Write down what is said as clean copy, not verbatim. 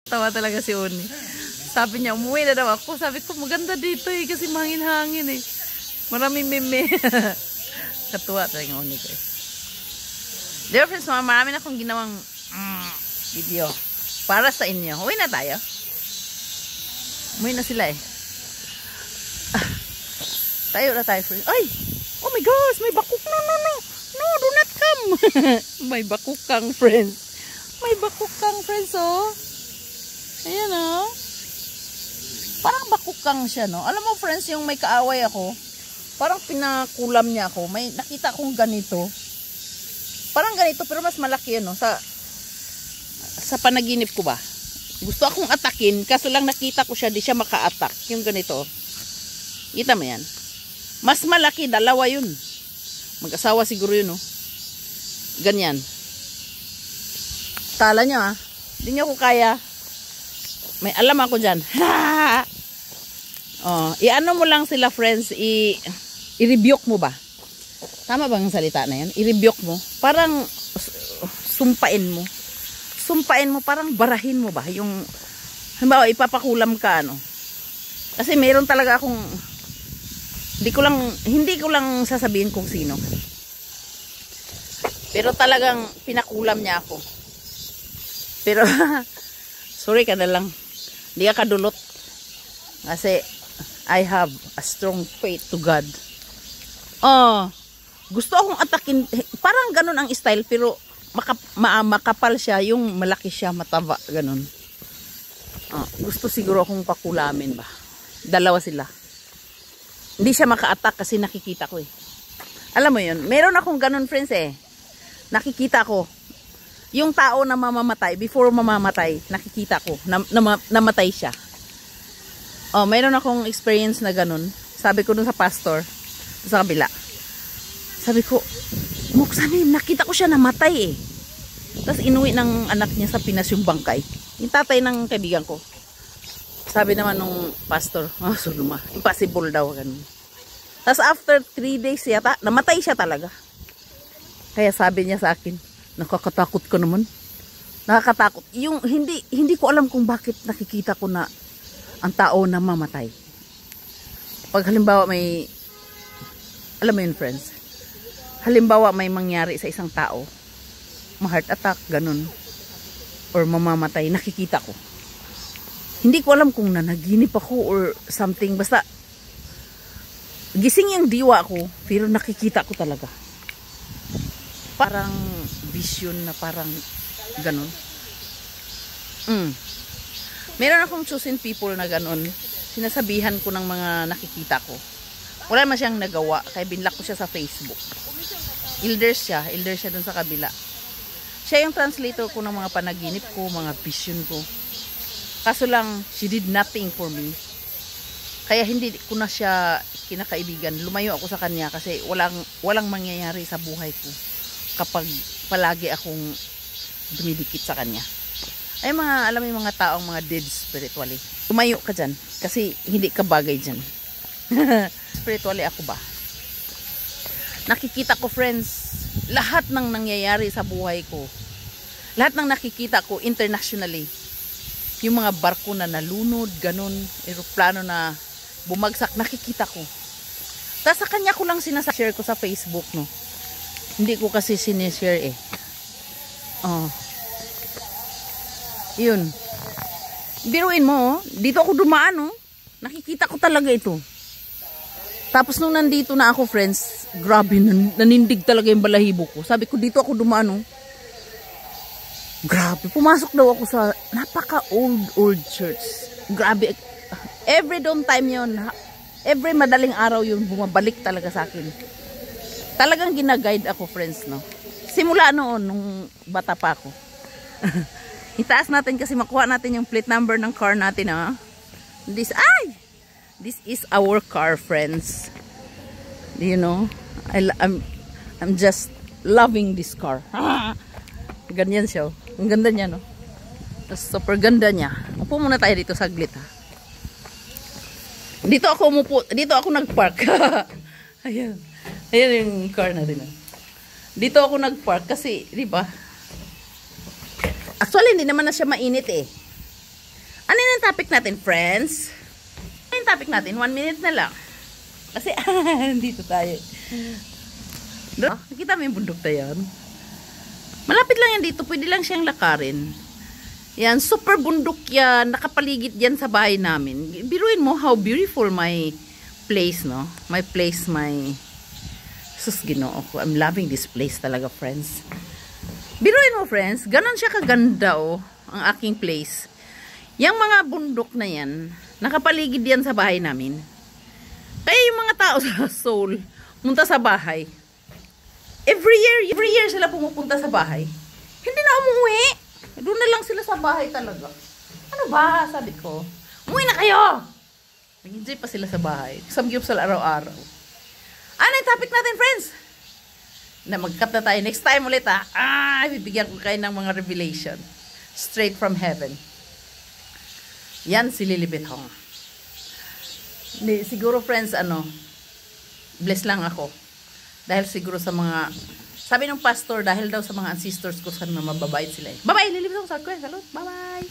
Tawa talaga si Uni. Sabi niya, umuwi na daw ako. Sabi ko, maganda dito eh, kasi mahangin-hangin eh. Maraming meme. Katuwa talaga yung Uni ko eh. Dear friends, marami na akong ginawang video para sa inyo. Uwi na tayo. Umuwi na sila eh. Tayo na tayo friends. Ay! Oh my gosh! May bakuk! No! No! Do not come! May bakuk kang friends. May bakuk kang friends oh. Ayan oh. Parang bakuk kang siya no. Alam mo friends, yung may kaaway ako, parang pinakulam niya ako. May nakita akong ganito. Parang ganito pero mas malaki yun no. Sa panaginip ko ba? Gusto akong atakin kaso lang nakita ko siya, di siya maka-attack. Yung ganito. Kita mo yan? Mas malaki, dalawa yun. Mag-asawa siguro yun, no? Ganyan. Tala nyo, ha? Hindi nyo ko kaya. May alam ako dyan. Oh, i-ano mo lang sila, friends. I-rebuke mo ba? Tama bang salita na yan? I-rebuke mo. Parang sumpain mo. Sumpain mo, parang barahin mo ba? Yung, halimbawa, ipapakulam ka, ano? Kasi meron talaga akong hindi ko lang sasabihin kung sino. Pero talagang pinakulam niya ako. Pero sorry ka na lang. Hindi ka kadulot. Kasi I have a strong faith to God. Oh, gusto akong atakin. Parang ganun ang style pero makapal siya, yung malaki siya, mataba, ganun. Oh, gusto siguro akong pakulamin ba. Dalawa sila. Hindi siya maka-attack kasi nakikita ko eh. Alam mo yun, meron akong ganun friends eh. Nakikita ko. Yung tao na mamamatay, before mamamatay, nakikita ko, namatay siya. Oh, meron akong experience na ganun. Sabi ko dun sa pastor, sa kabila. Sabi ko, Muksanin, nakita ko siya namatay eh. Tapos inuwi ng anak niya sa Pinas yung bangkay. Yung tatay ng kaibigan ko. Sabi naman nung pastor, sulma, impossible daw. Ganun. Tapos after 3 days yata, namatay siya talaga. Kaya sabi niya sa akin, nakakatakot ko naman. Nakakatakot. Yung hindi ko alam kung bakit nakikita ko na ang tao na mamatay. Pag halimbawa may, alam mo yun friends, halimbawa may mangyari sa isang tao, ma-heart attack, ganun, or mamamatay, nakikita ko. Hindi ko alam kung nanaginip ako or something. Basta, gising yung diwa ko, pero nakikita ko talaga. Parang vision na parang ganun. Meron akong chosen people na ganun. Sinasabihan ko ng mga nakikita ko. Wala naman siyang nagawa, kaya binlock ko siya sa Facebook. Elder siya dun sa kabila. Siya yung translator ko ng mga panaginip ko, mga vision ko. Kaso lang, she did nothing for me. Kaya hindi ko na siya kinakaibigan. Lumayo ako sa kanya kasi walang mangyayari sa buhay ko kapag palagi akong dumidikit sa kanya. Ay alam mo yung mga taong mga dead spiritually. Lumayo ka dyan kasi hindi ka bagay dyan. Spiritually ako ba? Nakikita ko friends, lahat ng nangyayari sa buhay ko, lahat ng nakikita ko internationally, yung mga barko na nalunod, ganun, eroplano na bumagsak, nakikita ko. Tapos sa kanya ko lang sinashare ko sa Facebook, no. Hindi ko kasi sinishare eh. Oh. Yun. Biruin mo, oh. Dito ako dumaan, oh. Nakikita ko talaga ito. Tapos nung nandito na ako, friends, grabe, nanindig talaga yung balahibo ko. Sabi ko, dito ako dumaan, oh. Grabe, pumasok daw ako sa napaka-old church. Grabe, every dawn time yun, every madaling araw yun, bumabalik talaga sa akin. Talagang ginaguide ako, friends, no? Simula noon, nung bata pa ako. Itaas natin kasi makuha natin yung plate number ng car natin, ha? This is our car, friends. You know, I'm just loving this car. Ganyan siya. Ang ganda niya, no? Super ganda niya. Upo muna tayo dito saglit, ha? Dito ako umupo. Dito ako nagpark. Ayan. Ayan yung car natin. Dito ako nagpark kasi, di ba? Actually, hindi naman na siya mainit, eh. yung topic natin, friends? Ano yung topic natin? 1 minute na lang. Kasi, dito tayo. Nakita mo yung bundok na yan? Malapit lang yan dito. Pwede lang siyang lakarin. Yan, super bundok yan. Nakapaligid yan sa bahay namin. Biruin mo how beautiful my place, no? My place, my... Sus, Ginoo ko. I'm loving this place talaga, friends. Biruin mo, friends. Ganon siya kaganda, oh. Ang aking place. Yang mga bundok na yan, nakapaligid yan sa bahay namin. Kaya yung mga tao sa Seoul, munta sa bahay. Every year sila pumupunta sa bahay. Hindi na umuwi. Doon na lang sila sa bahay talaga. Ano ba? Sabi ko, umuwi na kayo! Nag-enjoy pa sila sa bahay. Samgyup sa araw-araw. Ano yung topic natin, friends? Na mag-cut na tayo. Next time ulit, ha? Bibigyan ko kayo ng mga revelation. Straight from heaven. Yan si Lilibet Hong. Siguro, friends, bless lang ako. Dahil siguro sa mga, sabi ng pastor, dahil daw sa mga ancestors ko, sana mababait sila. Bye-bye, Lilibet Hong. Salud. Bye-bye.